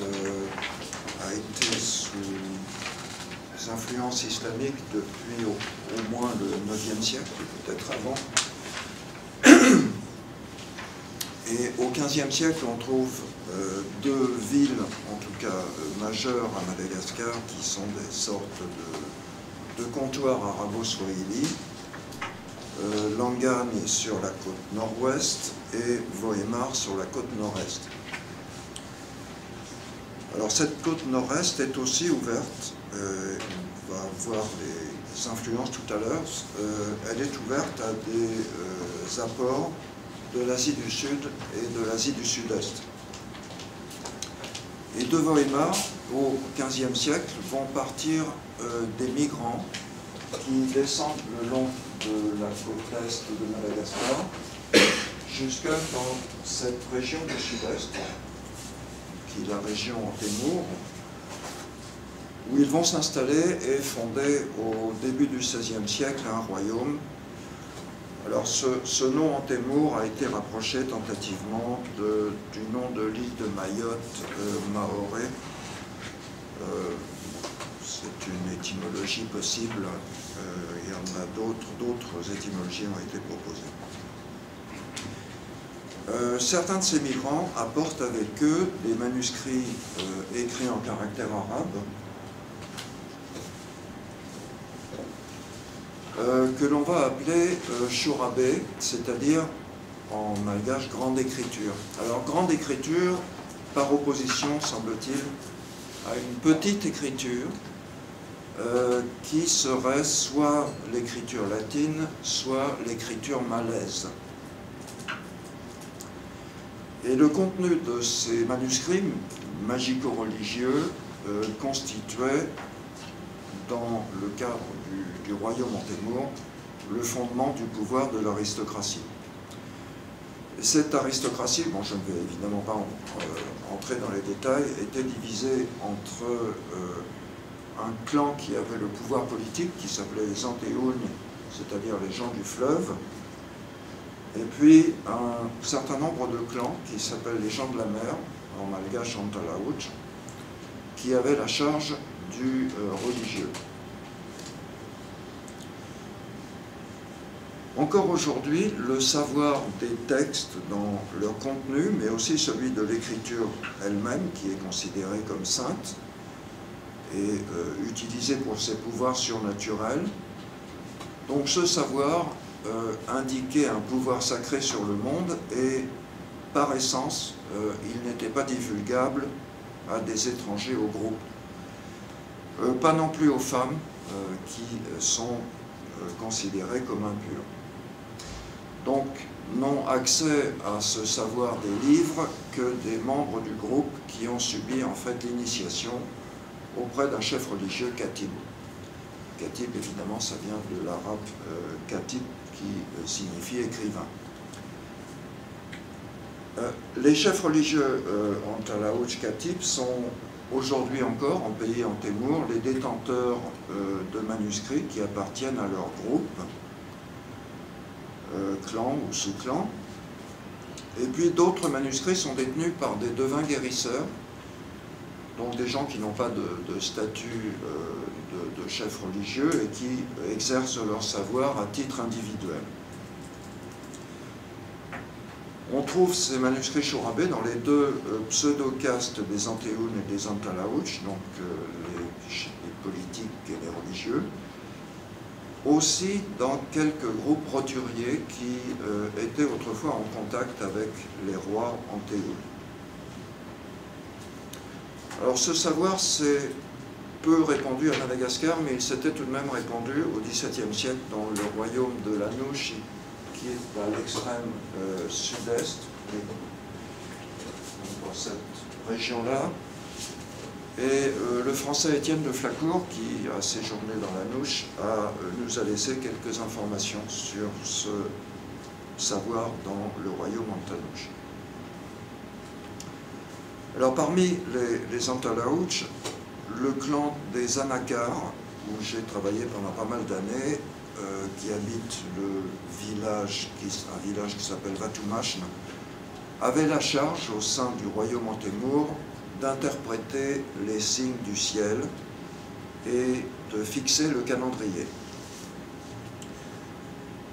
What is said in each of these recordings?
a été sous influence islamique depuis au moins le IXe siècle, peut-être avant. Et au XVe siècle, on trouve deux villes, en tout cas majeures à Madagascar, qui sont des sortes de comptoirs arabo-swahili. Langagne sur la côte nord-ouest et Vohemar sur la côte nord-est. Alors cette côte nord-est est aussi ouverte, on va voir les influences tout à l'heure, elle est ouverte à des apports de l'Asie du Sud et de l'Asie du Sud-Est. Et de Vohemar, au XVe siècle, vont partir des migrants qui descendent le long de la côte est de Madagascar jusque dans cette région du Sud-Est, qui est la région Antémour, où ils vont s'installer et fonder au début du XVIe siècle un royaume. Alors ce nom Antémour a été rapproché tentativement du nom de l'île de Mayotte, Maoré. C'est une étymologie possible, il y en a d'autres étymologies ont été proposées. Certains de ces migrants apportent avec eux des manuscrits écrits en caractère arabe, que l'on va appeler Chourabé, c'est-à-dire en malgache grande écriture. Alors grande écriture, par opposition, semble-t-il, à une petite écriture qui serait soit l'écriture latine, soit l'écriture malaise. Et le contenu de ces manuscrits magico-religieux constituait, dans le cadre du royaume Antémour, le fondement du pouvoir de l'aristocratie. Cette aristocratie, bon, je ne vais évidemment pas entrer dans les détails, était divisée entre un clan qui avait le pouvoir politique, qui s'appelait les Antéougnes, c'est-à-dire les gens du fleuve, et puis un certain nombre de clans qui s'appellent les gens de la mer, en malgache Antalaouch, qui avaient la charge du religieux. Encore aujourd'hui, le savoir des textes dans leur contenu, mais aussi celui de l'écriture elle-même, qui est considérée comme sainte et utilisée pour ses pouvoirs surnaturels. Donc ce savoir indiquait un pouvoir sacré sur le monde et, par essence, il n'était pas divulgable à des étrangers au groupe. Pas non plus aux femmes qui sont considérées comme impures. Donc, n'ont accès à ce savoir des livres que des membres du groupe qui ont subi en fait l'initiation auprès d'un chef religieux katib. Katib, évidemment, ça vient de l'arabe katib qui signifie écrivain. Les chefs religieux en Antalaouch katib sont aujourd'hui encore, en pays Antémour, les détenteurs de manuscrits qui appartiennent à leur groupe, clan ou sous-clan. Et puis d'autres manuscrits sont détenus par des devins guérisseurs, donc des gens qui n'ont pas de statut de chef religieux et qui exercent leur savoir à titre individuel. On trouve ces manuscrits Chourabé dans les deux pseudo-castes des Antéougnes et des Antalaouch, donc les politiques et les religieux, aussi dans quelques groupes roturiers qui étaient autrefois en contact avec les rois Antéougnes. Alors ce savoir s'est peu répandu à Madagascar, mais il s'était tout de même répandu au XVIIe siècle dans le royaume de l'Anouche, qui est à l'extrême sud-est, dans cette région-là. Et le français Étienne de Flacourt, qui a séjourné dans l'Anouche, nous a laissé quelques informations sur ce savoir dans le royaume Antanouche. Alors parmi les Antalaouch, le clan des Anakars, où j'ai travaillé pendant pas mal d'années, qui habite un village qui s'appelle Vatumashn, avait la charge au sein du royaume Antémour d'interpréter les signes du ciel et de fixer le calendrier.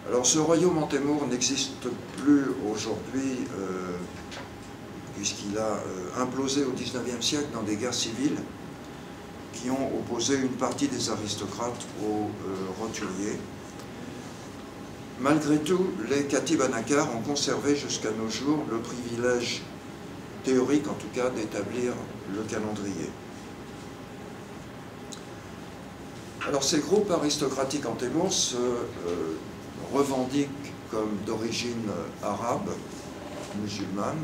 Alors ce royaume Antémour n'existe plus aujourd'hui puisqu'il a implosé au XIXe siècle dans des guerres civiles qui ont opposé une partie des aristocrates aux roturiers. Malgré tout, les Katibanakars ont conservé jusqu'à nos jours le privilège théorique, en tout cas, d'établir le calendrier. Alors ces groupes aristocratiques Antémour se revendiquent comme d'origine arabe, musulmane.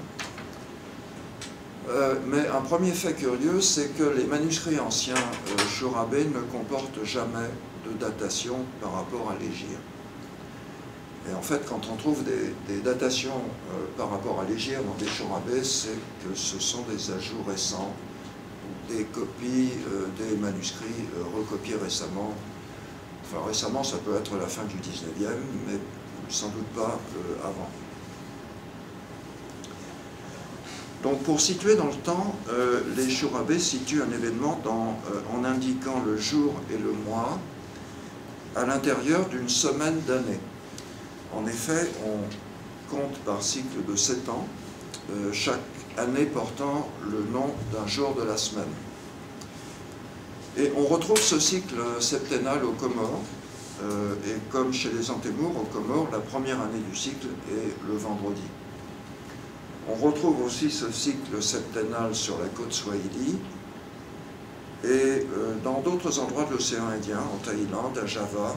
Mais un premier fait curieux, c'est que les manuscrits anciens chourabés ne comportent jamais de datation par rapport à l'hégire. Et en fait, quand on trouve des datations par rapport à l'hégire dans des chourabés, c'est que ce sont des ajouts récents, des copies des manuscrits recopiés récemment. Enfin, récemment, ça peut être la fin du 19e, mais sans doute pas avant. Donc, pour situer dans le temps, les chourabés situent un événement en indiquant le jour et le mois à l'intérieur d'une semaine d'année. En effet, on compte par cycle de 7 ans, chaque année portant le nom d'un jour de la semaine. Et on retrouve ce cycle septennal aux Comores, et comme chez les Antémour, aux Comores, la première année du cycle est le vendredi. On retrouve aussi ce cycle septennal sur la côte Swahili et dans d'autres endroits de l'océan Indien, en Thaïlande, à Java,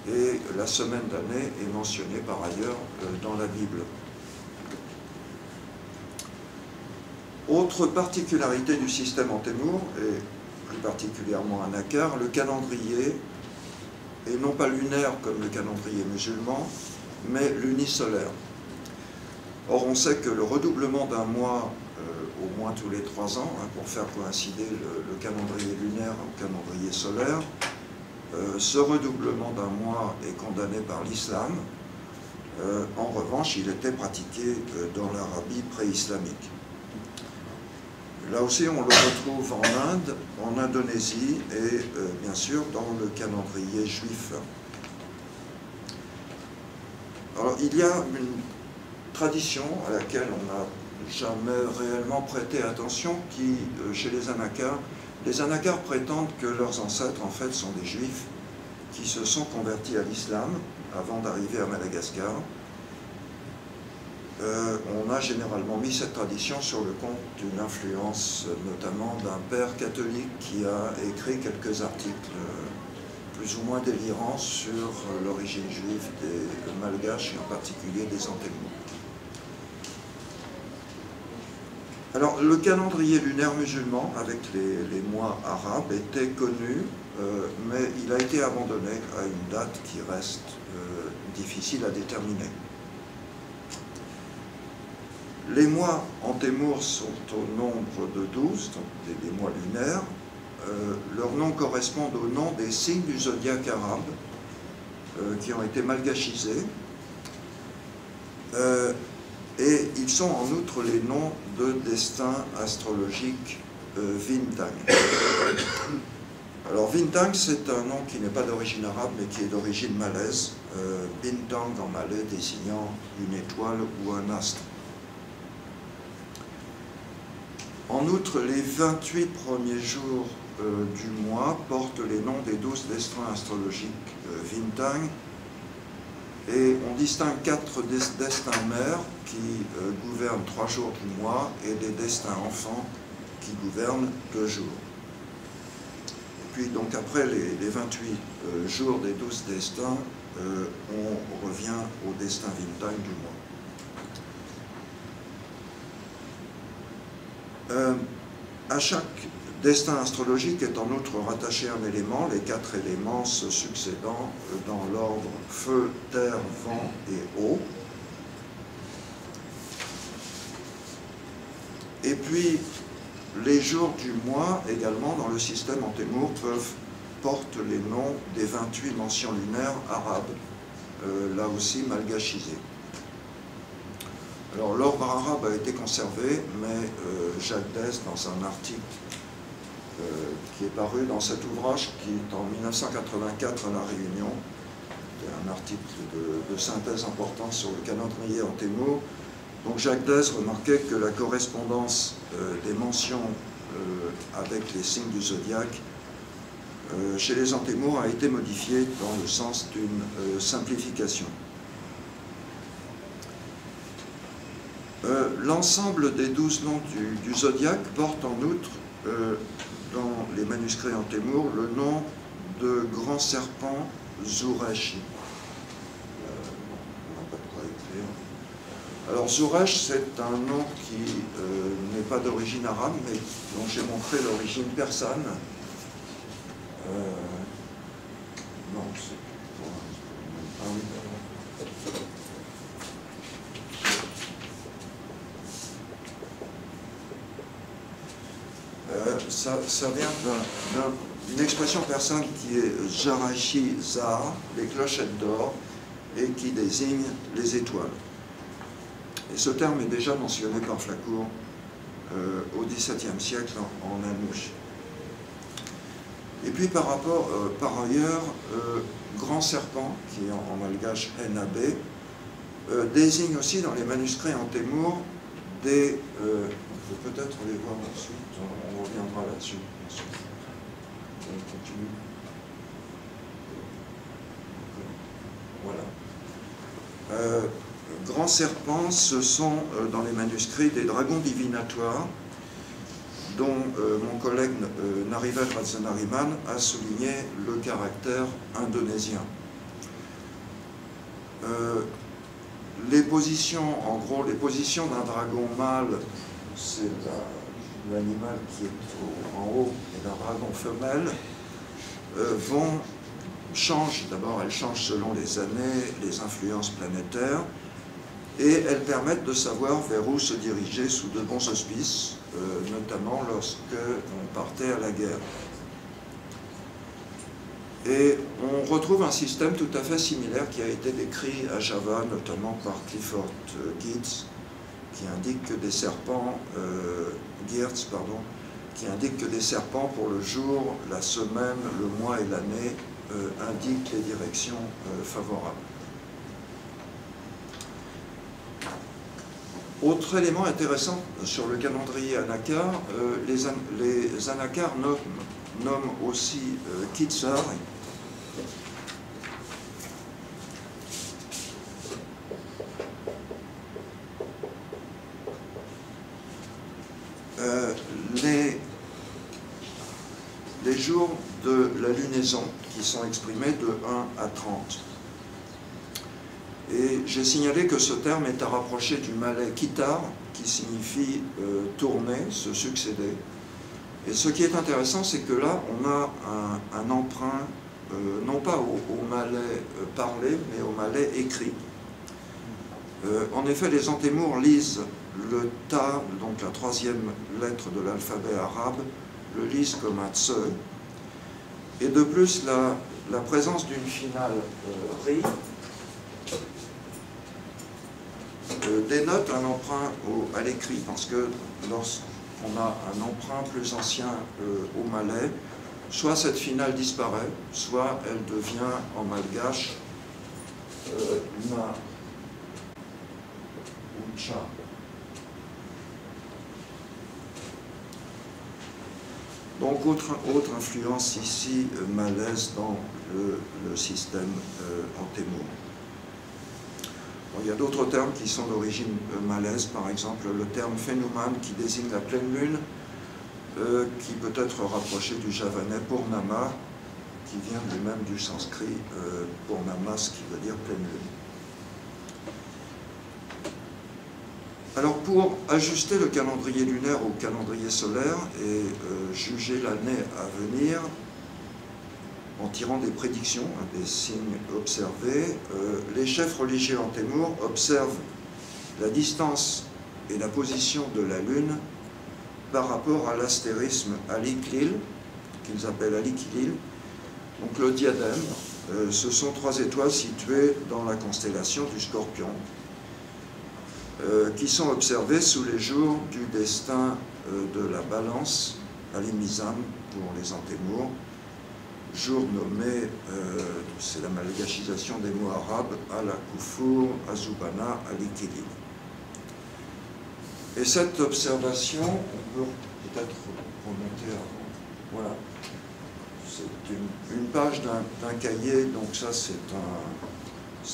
et la semaine d'année est mentionnée par ailleurs dans la Bible. Autre particularité du système Antémour, et plus particulièrement Anakar, le calendrier est non pas lunaire comme le calendrier musulman, mais lunisolaire. Or, on sait que le redoublement d'un mois, au moins tous les 3 ans, pour faire coïncider le calendrier lunaire au calendrier solaire, ce redoublement d'un mois est condamné par l'islam. En revanche, il était pratiqué dans l'Arabie pré-islamique. Là aussi, on le retrouve en Inde, en Indonésie et bien sûr dans le calendrier juif. Alors, il y a une tradition à laquelle on n'a jamais réellement prêté attention qui, chez les Anakars prétendent que leurs ancêtres, en fait, sont des juifs qui se sont convertis à l'islam avant d'arriver à Madagascar. On a généralement mis cette tradition sur le compte d'une influence, notamment d'un père catholique qui a écrit quelques articles plus ou moins délirants sur l'origine juive des Malgaches et en particulier des Antémour. Alors, le calendrier lunaire musulman, avec les mois arabes, était connu, mais il a été abandonné à une date qui reste difficile à déterminer. Les mois Antémour sont au nombre de 12, donc des mois lunaires. Leurs noms correspondent aux noms des signes du zodiaque arabe qui ont été malgachisés. Et ils sont en outre les noms de destins astrologiques Vintang. Alors Vintang, c'est un nom qui n'est pas d'origine arabe, mais qui est d'origine malaise. Bintang en malais désignant une étoile ou un astre. En outre, les 28 premiers jours du mois portent les noms des 12 destins astrologiques Vintang. Et on distingue 4 destins mères qui gouvernent 3 jours du mois et des destins enfants qui gouvernent 2 jours. Et puis donc après les 28 jours des 12 destins, on revient au destin Vintang du mois. À chaque destin astrologique est en outre rattaché un élément, les 4 éléments se succédant dans l'ordre feu, terre, vent et eau. Et puis, les jours du mois, également, dans le système Antémour, portent les noms des 28 mentions lunaires arabes, là aussi malgachisées. Alors l'ordre arabe a été conservé, mais Jacques Dès, dans un article qui est paru dans cet ouvrage, qui est en 1984 à La Réunion, un article de synthèse important sur le calendrier Antémour. Donc Jacques Dès remarquait que la correspondance des mentions avec les signes du zodiaque chez les Antémours a été modifiée dans le sens d'une simplification. L'ensemble des 12 noms du zodiaque porte en outre, dans les manuscrits Antémour, le nom de grand serpent Zuresh. On n'a pas de quoi écrire. Alors Zuresh, c'est un nom qui n'est pas d'origine arabe, mais dont j'ai montré l'origine persane. Non, c'est... Ah oui, ça vient d'une expression persane qui est Jarachi Zahar, les clochettes d'or, et qui désigne les étoiles. Et ce terme est déjà mentionné par Flacourt au XVIIe siècle en Anouche. Et puis par ailleurs, grand serpent, qui est en malgache Henabé, désigne aussi dans les manuscrits Antémour des... on peut peut-être les voir ensuite, on reviendra là-dessus. On continue. Voilà. Grands serpents, ce sont dans les manuscrits des dragons divinatoires dont mon collègue Narivel Ratzenariman a souligné le caractère indonésien. Les positions, en gros, les positions d'un dragon mâle, c'est l'animal qui est en haut, et d'un dragon femelle, changent, d'abord elles changent selon les années, les influences planétaires, et elles permettent de savoir vers où se diriger sous de bons auspices, notamment lorsque on partait à la guerre. Et on retrouve un système tout à fait similaire qui a été décrit à Java, notamment par Clifford Geertz, qui indique que des serpents, qui indique que des serpents pour le jour, la semaine, le mois et l'année indiquent les directions favorables. Autre élément intéressant sur le calendrier Anakkar, les Anakkars nomment aussi Kitsar. Les jours de la lunaison qui sont exprimés de 1 à 30. Et j'ai signalé que ce terme est à rapprocher du malais kitar, qui signifie tourner, se succéder. Et ce qui est intéressant, c'est que là, on a un emprunt, non pas au malais parlé, mais au malais écrit. En effet, les Antémours lisent le ta, donc la troisième lettre de l'alphabet arabe, le lisent comme un tse. Et de plus, la présence d'une finale ri dénote un emprunt à l'écrit, parce que lorsqu'on a un emprunt plus ancien au malais, soit cette finale disparaît, soit elle devient en malgache na ou cha. Donc autre influence ici malaise dans le système Antémour. Bon, il y a d'autres termes qui sont d'origine malaise, par exemple le terme phénomène qui désigne la pleine lune, qui peut être rapproché du javanais Purnama, qui vient lui-même du sanskrit Purnama, ce qui veut dire pleine lune. Alors pour ajuster le calendrier lunaire au calendrier solaire et juger l'année à venir, en tirant des prédictions, des signes observés, les chefs religieux Antémour observent la distance et la position de la Lune par rapport à l'astérisme Aliklil, qu'ils appellent Alikilil, donc le diadème. Ce sont 3 étoiles situées dans la constellation du Scorpion. qui sont observés sous les jours du destin de la balance à l'Imizan pour les Antémours, jour nommé, c'est la malgachisation des mots arabes, Al-Koufour, Azubana, Al-Ikilin. Et cette observation, on peut peut-être remonter avant. Voilà. C'est une page d'un cahier, donc ça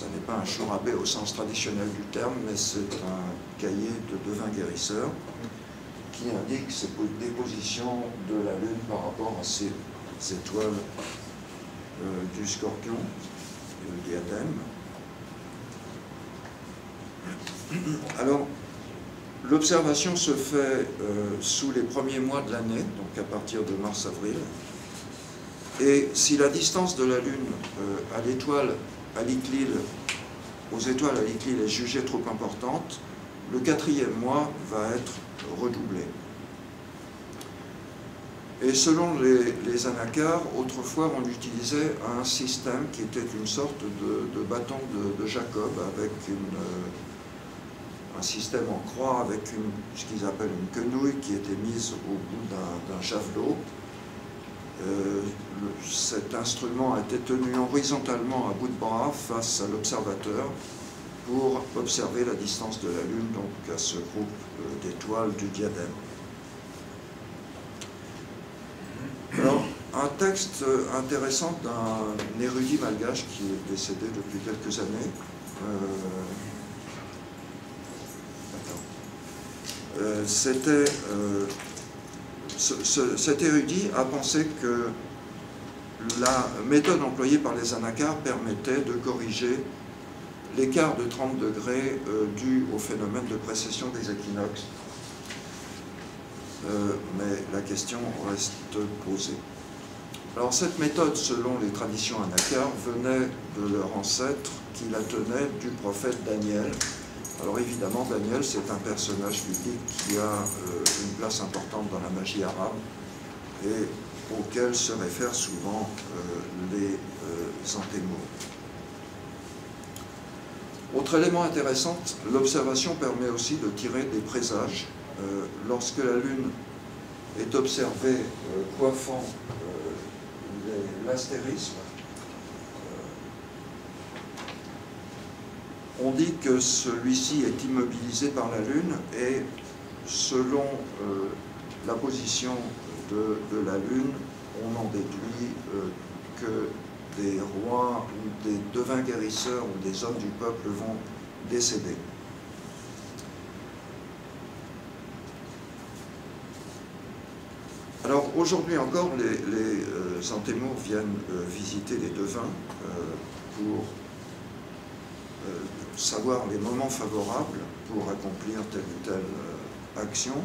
n'est pas un chourabé au sens traditionnel du terme, mais c'est un cahier de devin guérisseur qui indique des positions de la Lune par rapport à ces étoiles du Scorpion et le diadème. Alors, l'observation se fait sous les premiers mois de l'année, donc à partir de mars-avril. Et si la distance de la Lune à l'étoile à l'Iklil, aux étoiles à l'Iklil est jugée trop importante, le 4e mois va être redoublé. Et selon les anacars, autrefois on utilisait un système qui était une sorte de bâton de Jacob avec un système en croix avec ce qu'ils appellent une quenouille qui était mise au bout d'un javelot. Cet instrument a été tenu horizontalement à bout de bras face à l'observateur pour observer la distance de la Lune, donc à ce groupe d'étoiles du diadème. Alors, un texte intéressant d'un érudit malgache qui est décédé depuis quelques années. Cet érudit a pensé que la méthode employée par les anacars permettait de corriger l'écart de 30 degrés dû au phénomène de précession des équinoxes. Mais la question reste posée. Alors cette méthode, selon les traditions anacars, venait de leur ancêtre qui la tenait du prophète Daniel. Alors évidemment, Daniel, c'est un personnage biblique qui a une place importante dans la magie arabe et auquel se réfèrent souvent les Antémours. Autre élément intéressant, l'observation permet aussi de tirer des présages. Lorsque la Lune est observée coiffant l'astérisme, on dit que celui-ci est immobilisé par la Lune et selon la position de la Lune, on en déduit que des rois ou des devins guérisseurs ou des hommes du peuple vont décéder. Alors aujourd'hui encore, les Antémours viennent visiter les devins pour savoir les moments favorables pour accomplir telle ou telle action.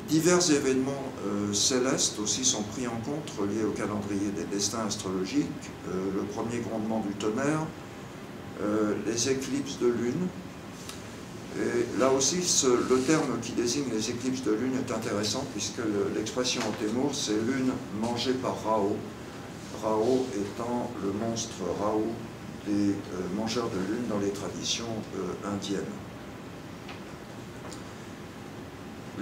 Divers événements célestes aussi sont pris en compte, reliés au calendrier des destins astrologiques, le premier grondement du tonnerre, les éclipses de lune. Et là aussi, le terme qui désigne les éclipses de lune est intéressant, puisque l'expression en Témour, c'est lune mangée par Rao. Rao étant le monstre Rahu des mangeurs de lune dans les traditions indiennes.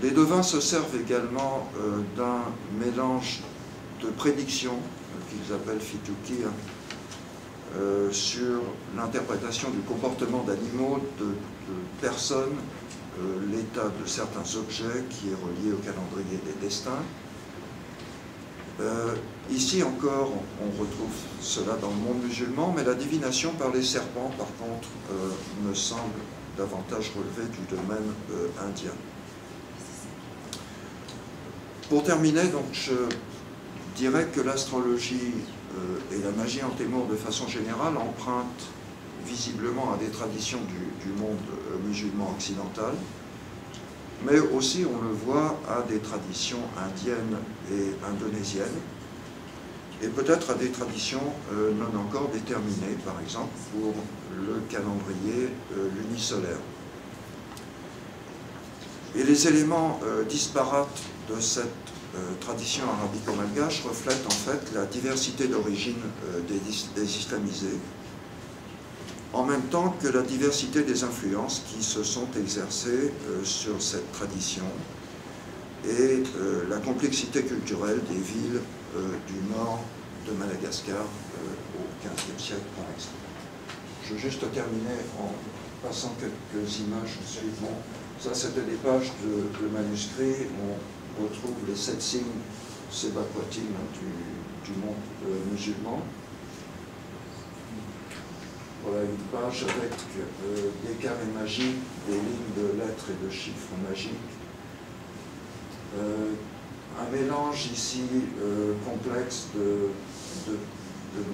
Les devins se servent également d'un mélange de prédictions, qu'ils appellent fituki, sur l'interprétation du comportement d'animaux, de personnes, l'état de certains objets qui est relié au calendrier des destins. Ici encore, on retrouve cela dans le monde musulman, mais la divination par les serpents, par contre, me semble davantage relever du domaine indien. Pour terminer, donc, je dirais que l'astrologie et la magie en Témour, de façon générale, empruntent visiblement à des traditions du monde musulman occidental, mais aussi, on le voit, à des traditions indiennes et indonésiennes, et peut-être à des traditions non encore déterminées, par exemple pour le calendrier lunisolaire. Et les éléments disparates de cette tradition arabico-malgache reflètent en fait la diversité d'origine des islamisés. en même temps que la diversité des influences qui se sont exercées sur cette tradition et la complexité culturelle des villes du nord de Madagascar au XVe siècle, par exemple. Je veux juste terminer en passant quelques images suivantes. Ça, c'était des pages de manuscrits où on retrouve les 7 signes sébaquatines du monde musulman. Voilà une page avec des carrés magiques, des lignes de lettres et de chiffres magiques. Un mélange ici complexe de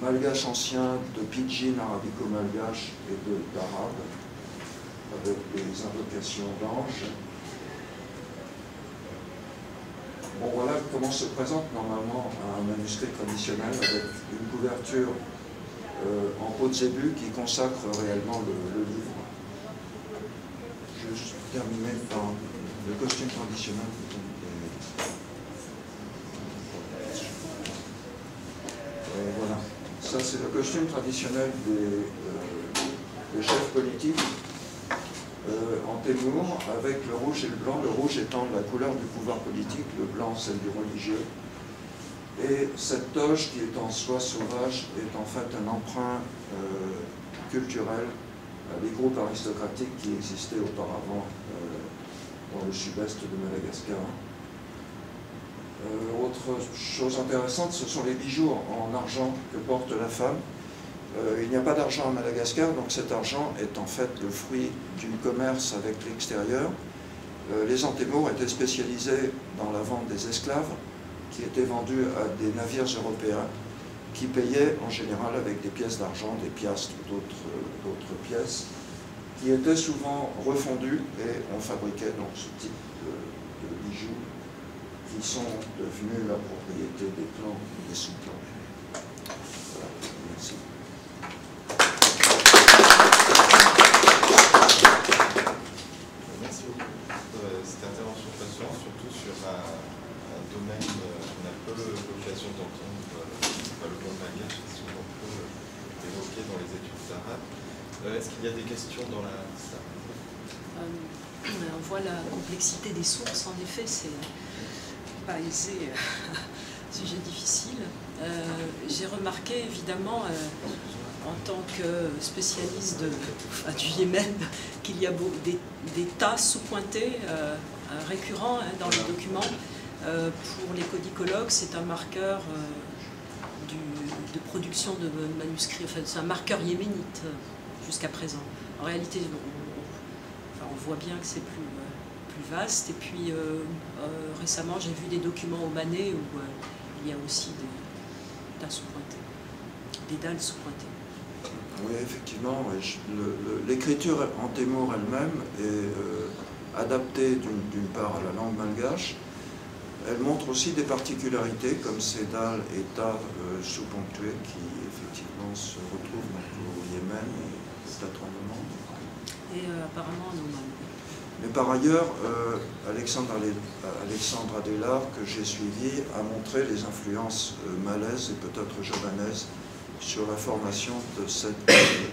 malgache ancien, de pidgin arabico-malgache et d'arabe, avec des invocations d'anges. Bon, voilà comment se présente normalement un manuscrit traditionnel avec une couverture en peau de zébu qui consacre réellement le livre. Je vais juste terminer par le costume traditionnel. Voilà, ça c'est le costume traditionnel des chefs politiques en Témour, avec le rouge et le blanc, le rouge étant la couleur du pouvoir politique, le blanc celle du religieux. Et cette toge qui est en soie sauvage est en fait un emprunt culturel des groupes aristocratiques qui existaient auparavant dans le sud-est de Madagascar. Autre chose intéressante, ce sont les bijoux en argent que porte la femme. Il n'y a pas d'argent à Madagascar, donc cet argent est en fait le fruit du commerce avec l'extérieur. Les Antémours étaient spécialisés dans la vente des esclaves, qui étaient vendus à des navires européens, qui payaient en général avec des pièces d'argent, des piastres ou d'autres pièces, qui étaient souvent refondues, et on fabriquait donc ce type de bijoux qui sont devenus la propriété des clans et des sous-clans. Voilà, merci. Merci beaucoup pour cette intervention passionnante, surtout sur un domaine qu'on a peu l'occasion d'entendre, le monde malgache est souvent peu évoqué dans les études arabes. Est-ce qu'il y a des questions dans la salle? On voit la complexité des sources, en effet, c'est pas aisé, sujet difficile. J'ai remarqué évidemment, en tant que spécialiste du Yémen, qu'il y a des tas sous-pointés récurrents dans les documents. Pour les codicologues, c'est un marqueur de production de manuscrits, enfin, c'est un marqueur yéménite jusqu'à présent. En réalité, on voit bien que c'est plus vaste. Et puis récemment, j'ai vu des documents omanais où il y a aussi des tas sous-pointés, des dalles sous-pointées. Oui, effectivement, l'écriture en témour elle-même est adaptée d'une part à la langue malgache. Elle montre aussi des particularités comme ces dalles et tas sous-ponctués qui effectivement se retrouvent au Yémen et peut-être en Oman. Et apparemment en Oman. Mais par ailleurs, Alexandre Adelaar, que j'ai suivi, a montré les influences malaises et peut-être javanaises sur la formation de cette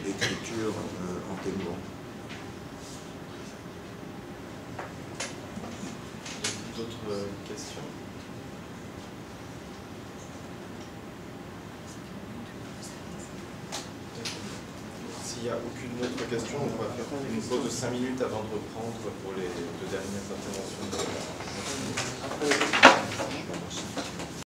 écriture en témour. D'autres questions? S'il n'y a aucune autre question, on va faire une pause de 5 minutes avant de reprendre pour les 2 dernières interventions.